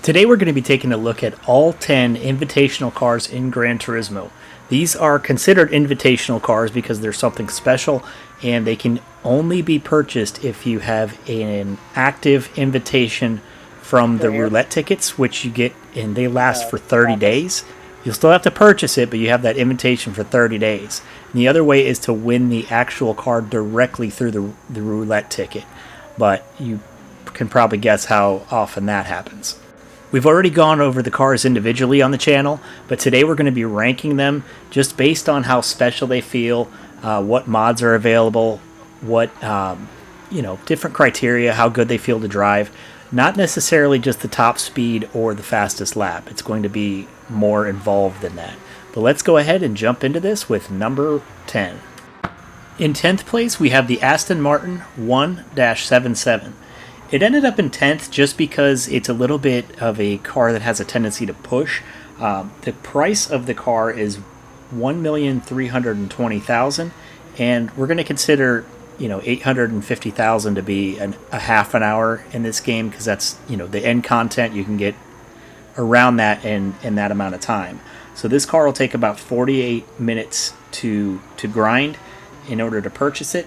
Today we're going to be taking a look at all 10 invitational cars in Gran Turismo. These are considered invitational cars because they're something special and they can only be purchased if you have an active invitation from the roulette tickets, which you get and they last for 30 days. You'll still have to purchase it, but you have that invitation for 30 days. And the other way is to win the actual car directly through the roulette ticket, but you can probably guess how often that happens. We've already gone over the cars individually on the channel, but today we're going to be ranking them just based on how special they feel, what mods are available, what different criteria, how good they feel to drive. Not necessarily just the top speed or the fastest lap. It's going to be more involved than that. But let's go ahead and jump into this with number 10. In 10th place, we have the Aston Martin 1-77. It ended up in 10th just because it's a little bit of a car that has a tendency to push. The price of the car is $1,320,000, and we're going to consider $850,000 to be a half an hour in this game because that's the end content you can get around that in that amount of time. So this car will take about 48 minutes to grind in order to purchase it.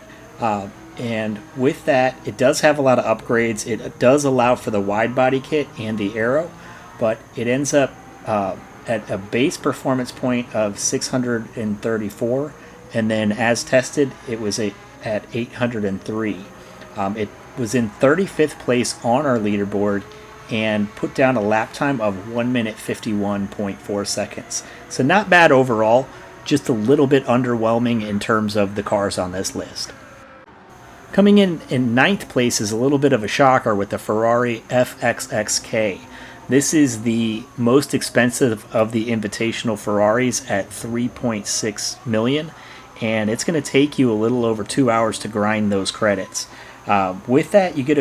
And with that, it does have a lot of upgrades. It does allow for the wide body kit and the aero, but it ends up at a base performance point of 634, and then as tested, it was at 803. It was in 35th place on our leaderboard and put down a lap time of 1 minute 51.4 seconds. So not bad overall, just a little bit underwhelming in terms of the cars on this list. Coming in 9th place is a little bit of a shocker with the Ferrari FXXK. This is the most expensive of the invitational Ferraris at $3.6 million, and it's going to take you a little over 2 hours to grind those credits. With that, you get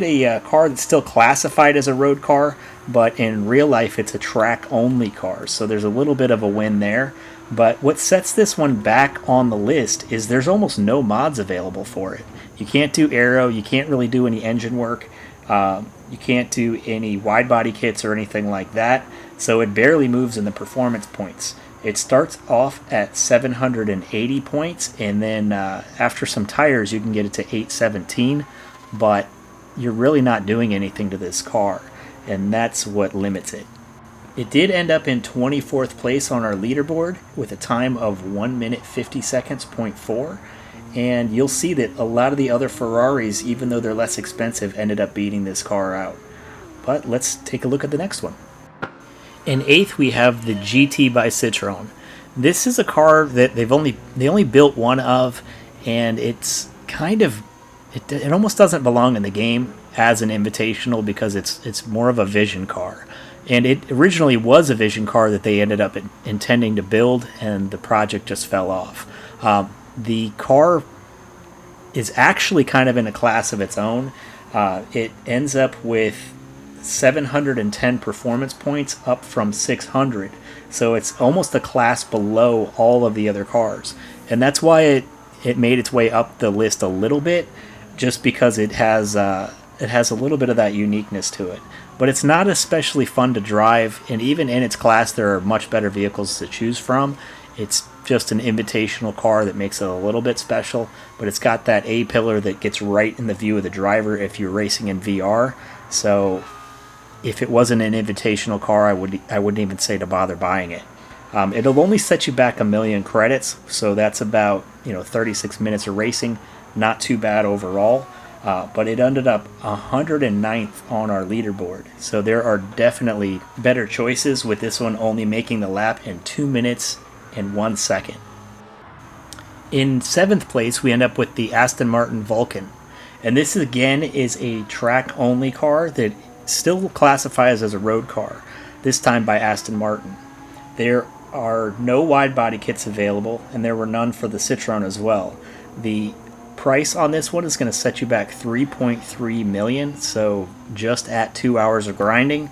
a car that's still classified as a road car, but in real life it's a track-only car, so there's a little bit of a win there. But what sets this one back on the list is there's almost no mods available for it. You can't do aero, you can't really do any engine work, you can't do any wide body kits or anything like that, so it barely moves in the performance points. It starts off at 780 points, and then after some tires you can get it to 817, but you're really not doing anything to this car, and that's what limits it. It did end up in 24th place on our leaderboard with a time of 1 minute 50 seconds, 0.4. And you'll see that a lot of the other Ferraris, even though they're less expensive, ended up beating this car out. But let's take a look at the next one. In 8th, we have the GT by Citroron. This is a car that they only built one of, and it's it almost doesn't belong in the game as an invitational because it's more of a vision car. And it originally was a vision car that they ended up intending to build, and the project just fell off. The car is actually kind of in a class of its own. It ends up with 710 performance points, up from 600. So it's almost a class below all of the other cars. And that's why it made its way up the list a little bit, just because it has a little bit of that uniqueness to it. But it's not especially fun to drive, and even in its class there are much better vehicles to choose from. It's just an invitational car that makes it a little bit special, but it's got that A-pillar that gets right in the view of the driver if you're racing in VR. So if it wasn't an invitational car, I wouldn't even say to bother buying it. It'll only set you back 1 million credits, so that's about 36 minutes of racing. Not too bad overall. But it ended up 109th on our leaderboard. So there are definitely better choices, with this one only making the lap in 2 minutes and 1 second. In 7th place, we end up with the Aston Martin Vulcan. And this again is a track-only car that still classifies as a road car, this time by Aston Martin. There are no wide body kits available, and there were none for the Citroron as well. The price on this one is going to set you back 3.3 million, so just at 2 hours of grinding.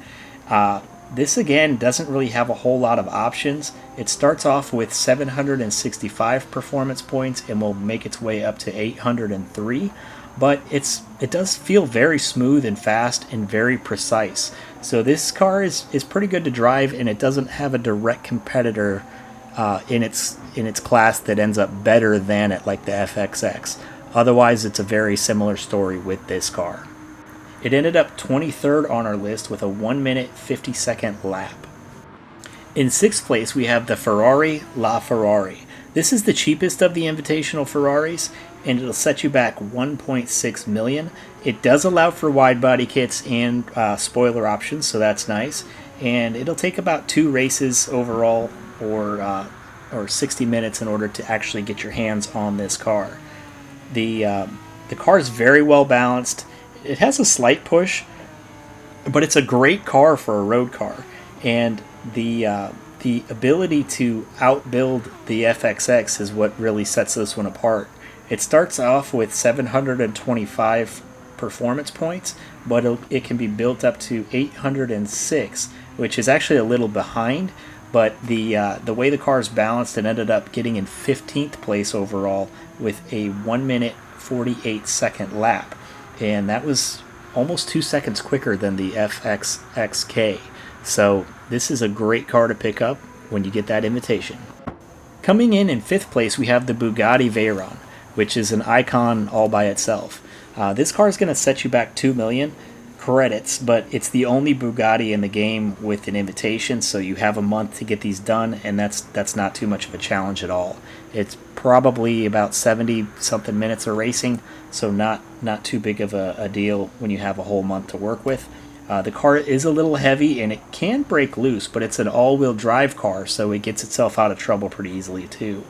This again doesn't really have a whole lot of options. It starts off with 765 performance points and will make its way up to 803, but it does feel very smooth and fast and very precise. So this car is pretty good to drive, and it doesn't have a direct competitor in its class that ends up better than it, like the FXX. Otherwise, it's a very similar story with this car. It ended up 23rd on our list with a 1 minute 50-second lap. In 6th place, we have the Ferrari LaFerrari. This is the cheapest of the Invitational Ferraris, and it'll set you back $1.6 million. It does allow for wide body kits and spoiler options, so that's nice. And it'll take about 2 races overall, or 60 minutes in order to actually get your hands on this car. The car is very well balanced. It has a slight push, but it's a great car for a road car. And the ability to outbuild the FXX is what really sets this one apart. It starts off with 725 performance points, but it can be built up to 806, which is actually a little behind. But the way the car is balanced, it ended up getting in 15th place overall with a 1 minute 48-second lap, and that was almost 2 seconds quicker than the FXXK. So this is a great car to pick up when you get that invitation. Coming in 5th place, we have the Bugatti Veyron, which is an icon all by itself. This car is going to set you back $2 million credits, but it's the only Bugatti in the game with an invitation, so you have a month to get these done, and that's not too much of a challenge at all. It's probably about 70 something minutes of racing, so not too big of a deal when you have a whole month to work with. The car is a little heavy and it can break loose, but it's an all-wheel drive car, so it gets itself out of trouble pretty easily too.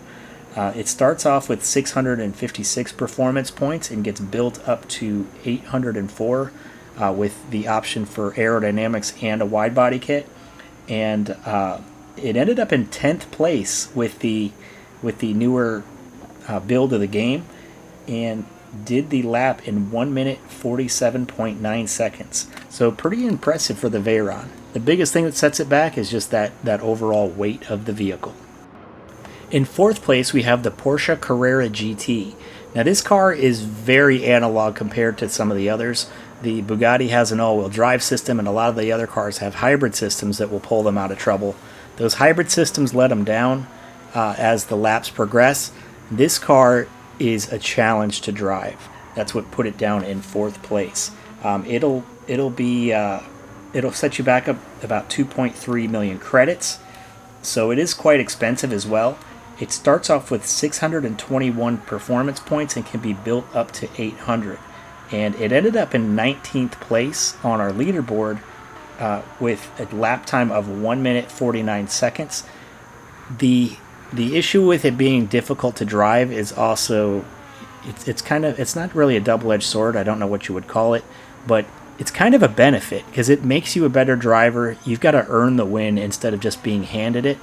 It starts off with 656 performance points and gets built up to 804 with the option for aerodynamics and a wide body kit. And it ended up in 10th place with the newer build of the game, and did the lap in 1 minute 47.9 seconds. So pretty impressive for the Veyron. The biggest thing that sets it back is just that overall weight of the vehicle. In 4th place, we have the Porsche Carrera GT. Now this car is very analog compared to some of the others. The Bugatti has an all-wheel drive system, and a lot of the other cars have hybrid systems that will pull them out of trouble. Those hybrid systems let them down as the laps progress. This car is a challenge to drive. That's what put it down in 4th place. It'll set you back up about 2.3 million credits, so it is quite expensive as well. It starts off with 621 performance points and can be built up to 800. And it ended up in 19th place on our leaderboard with a lap time of 1 minute 49 seconds. The issue with it being difficult to drive is also it's not really a double-edged sword. I don't know what you would call it, but it's kind of a benefit because it makes you a better driver. You've got to earn the win instead of just being handed it,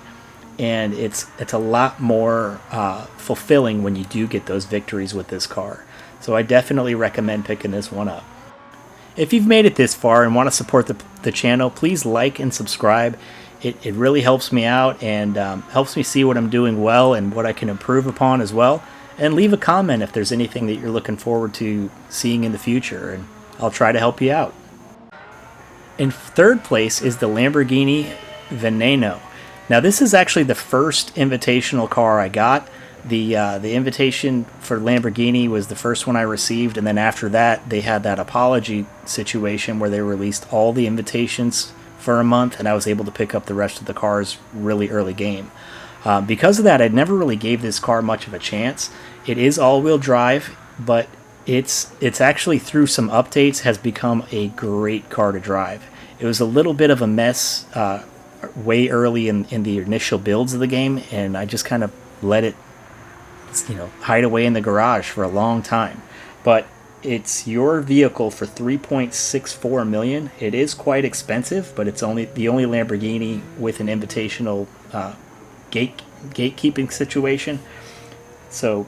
and it's a lot more fulfilling when you do get those victories with this car. So I definitely recommend picking this one up. If you've made it this far and want to support the channel, please like and subscribe. It really helps me out and helps me see what I'm doing well and what I can improve upon as well. And leave a comment if there's anything that you're looking forward to seeing in the future, and I'll try to help you out. In 3rd place is the Lamborghini Veneno. Now this is actually the first invitational car I got. The invitation for Lamborghini was the first one I received, and then after that they had that apology situation where they released all the invitations for a month, and I was able to pick up the rest of the cars really early game. Because of that, I never really gave this car much of a chance. It is all-wheel drive, but it's actually, through some updates, has become a great car to drive. It was a little bit of a mess way early in the initial builds of the game, and I just kind of let it hide away in the garage for a long time. But it's your vehicle for $3.64 million. It is quite expensive, but it's the only Lamborghini with an invitational gatekeeping situation. So,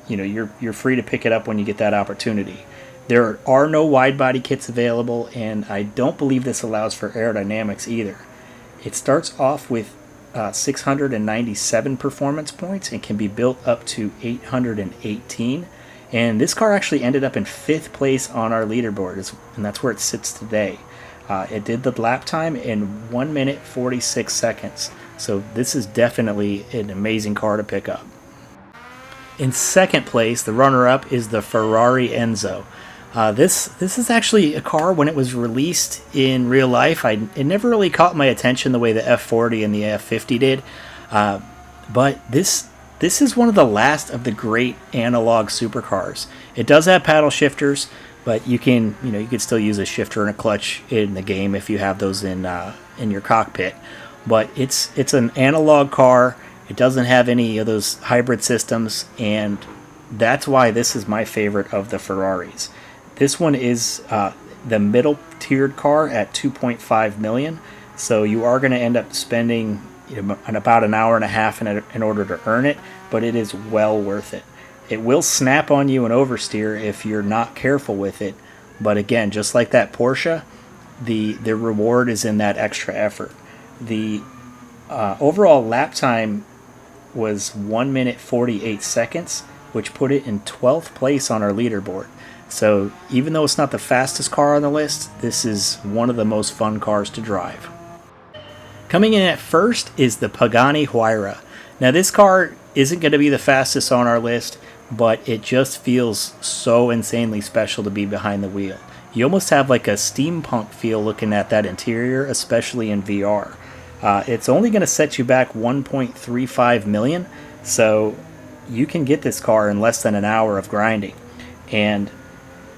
you're free to pick it up when you get that opportunity. There are no wide body kits available, and I don't believe this allows for aerodynamics either. It starts off with 697 performance points and can be built up to 818. And this car actually ended up in 5th place on our leaderboard, and that's where it sits today. It did the lap time in 1 minute 46 seconds. So this is definitely an amazing car to pick up. In 2nd place, the runner-up is the Ferrari Enzo. This is actually a car, when it was released in real life, it never really caught my attention the way the F40 and the F50 did. But this is one of the last of the great analog supercars. It does have paddle shifters, but you can still use a shifter and a clutch in the game if you have those in your cockpit. But it's an analog car. It doesn't have any of those hybrid systems, and that's why this is my favorite of the Ferraris. This one is the middle tiered car at 2.5 million. So you are going to end up spending about an hour and a half in order to earn it, but it is well worth it. It will snap on you and oversteer if you're not careful with it, but again, just like that Porsche, the reward is in that extra effort. The overall lap time was 1 minute 48 seconds, which put it in 12th place on our leaderboard. So even though it's not the fastest car on the list, this is one of the most fun cars to drive. Coming in at first is the Pagani Huayra. Now this car isn't going to be the fastest on our list, but it just feels so insanely special to be behind the wheel. You almost have like a steampunk feel looking at that interior, especially in VR. It's only going to set you back 1.35 million, so you can get this car in less than an hour of grinding. And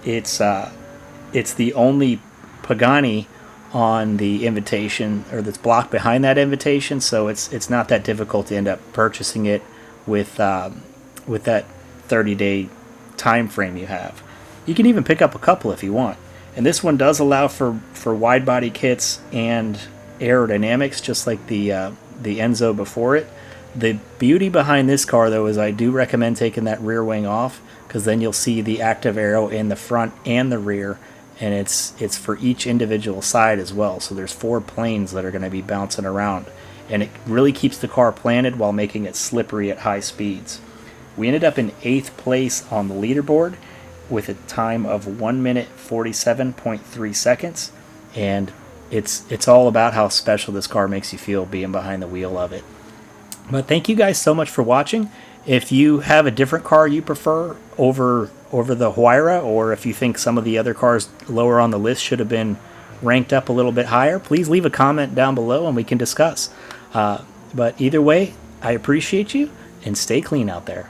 it's the only Pagani on the invitation, or that's blocked behind that invitation, so it's not that difficult to end up purchasing it with that 30-day time frame you have. You can even pick up a couple if you want. And this one does allow for wide body kits and aerodynamics, just like the Enzo before it. The beauty behind this car, though, is I do recommend taking that rear wing off, because then you'll see the active aero in the front and the rear, and it's for each individual side as well. So there's 4 planes that are going to be bouncing around, and it really keeps the car planted while making it slippery at high speeds. We ended up in 8th place on the leaderboard with a time of 1 minute 47.3 seconds, and it's all about how special this car makes you feel being behind the wheel of it. But thank you guys so much for watching. If you have a different car you prefer over the Huayra, or if you think some of the other cars lower on the list should have been ranked up a little bit higher, please leave a comment down below and we can discuss. But either way, I appreciate you, and stay clean out there.